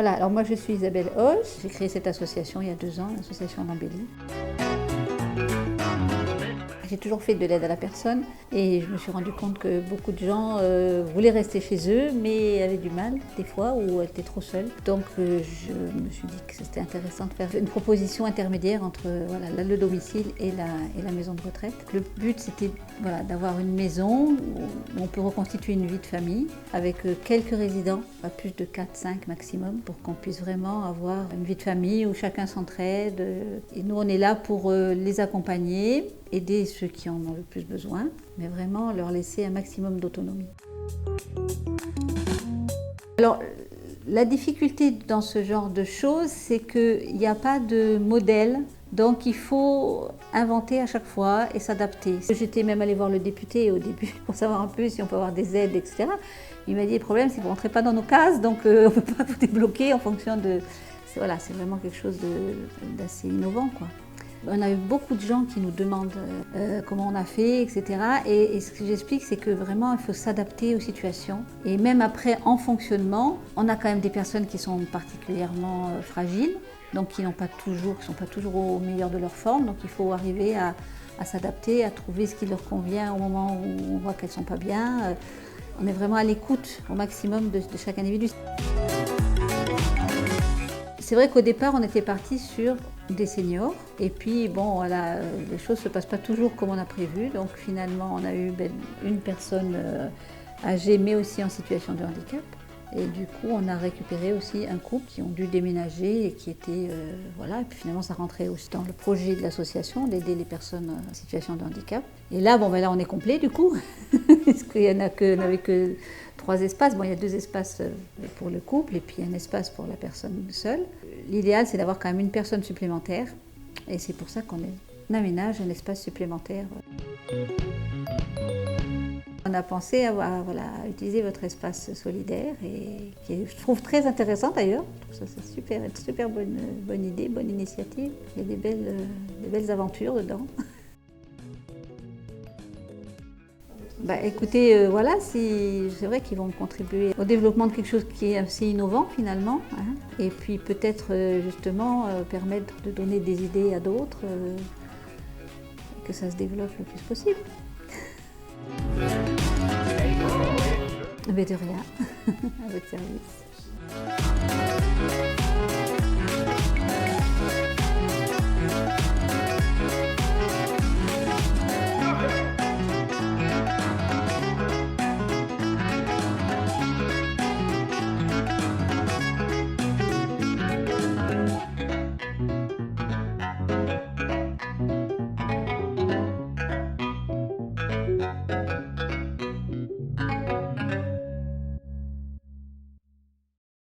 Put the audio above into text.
Voilà, alors moi je suis Isabelle Hoche, j'ai créé cette association il y a 2 ans, l'association d'Embellie. J'ai toujours fait de l'aide à la personne et je me suis rendu compte que beaucoup de gens voulaient rester chez eux mais avaient du mal des fois ou étaient trop seuls. Donc je me suis dit que c'était intéressant de faire une proposition intermédiaire entre le domicile et la maison de retraite. Le but c'était d'avoir une maison où on peut reconstituer une vie de famille avec quelques résidents, pas plus de 4-5 maximum, pour qu'on puisse vraiment avoir une vie de famille où chacun s'entraide. Et nous on est là pour les accompagner, aider ceux qui en ont le plus besoin, mais vraiment leur laisser un maximum d'autonomie. Alors, la difficulté dans ce genre de choses, c'est qu'il n'y a pas de modèle, donc il faut inventer à chaque fois et s'adapter. J'étais même allée voir le député au début pour savoir un peu si on peut avoir des aides, etc. Il m'a dit, le problème, c'est que vous ne rentrez pas dans nos cases, donc on ne peut pas vous débloquer en fonction de... Voilà, c'est vraiment quelque chose d'assez innovant, quoi. On a eu beaucoup de gens qui nous demandent comment on a fait, etc. Et ce que j'explique, c'est que vraiment, il faut s'adapter aux situations. Et même après, en fonctionnement, on a quand même des personnes qui sont particulièrement fragiles, donc qui sont pas toujours au meilleur de leur forme. Donc il faut arriver à s'adapter, à trouver ce qui leur convient au moment où on voit qu'elles ne sont pas bien. On est vraiment à l'écoute au maximum de chaque individu. C'est vrai qu'au départ, on était parti sur des seniors. Et puis, les choses ne se passent pas toujours comme on a prévu. Donc finalement, on a eu une personne âgée, mais aussi en situation de handicap. Et du coup, on a récupéré aussi un couple qui ont dû déménager et qui était... Et puis finalement, ça rentrait aussi dans le projet de l'association, d'aider les personnes en situation de handicap. Et là, là, on est complet du coup. Parce qu'il n'avait que 3 espaces. Bon, il y a 2 espaces pour le couple et puis un espace pour la personne seule. L'idéal, c'est d'avoir quand même une personne supplémentaire. Et c'est pour ça qu'on aménage un espace supplémentaire. On a pensé à utiliser votre espace solidaire et qui je trouve très intéressant d'ailleurs. Je trouve ça c'est une super bonne idée, bonne initiative. Il y a des belles aventures dedans. Écoutez, c'est vrai qu'ils vont contribuer au développement de quelque chose qui est assez innovant finalement, hein, et puis peut-être justement permettre de donner des idées à d'autres, que ça se développe le plus possible. Mais de rien, à votre service.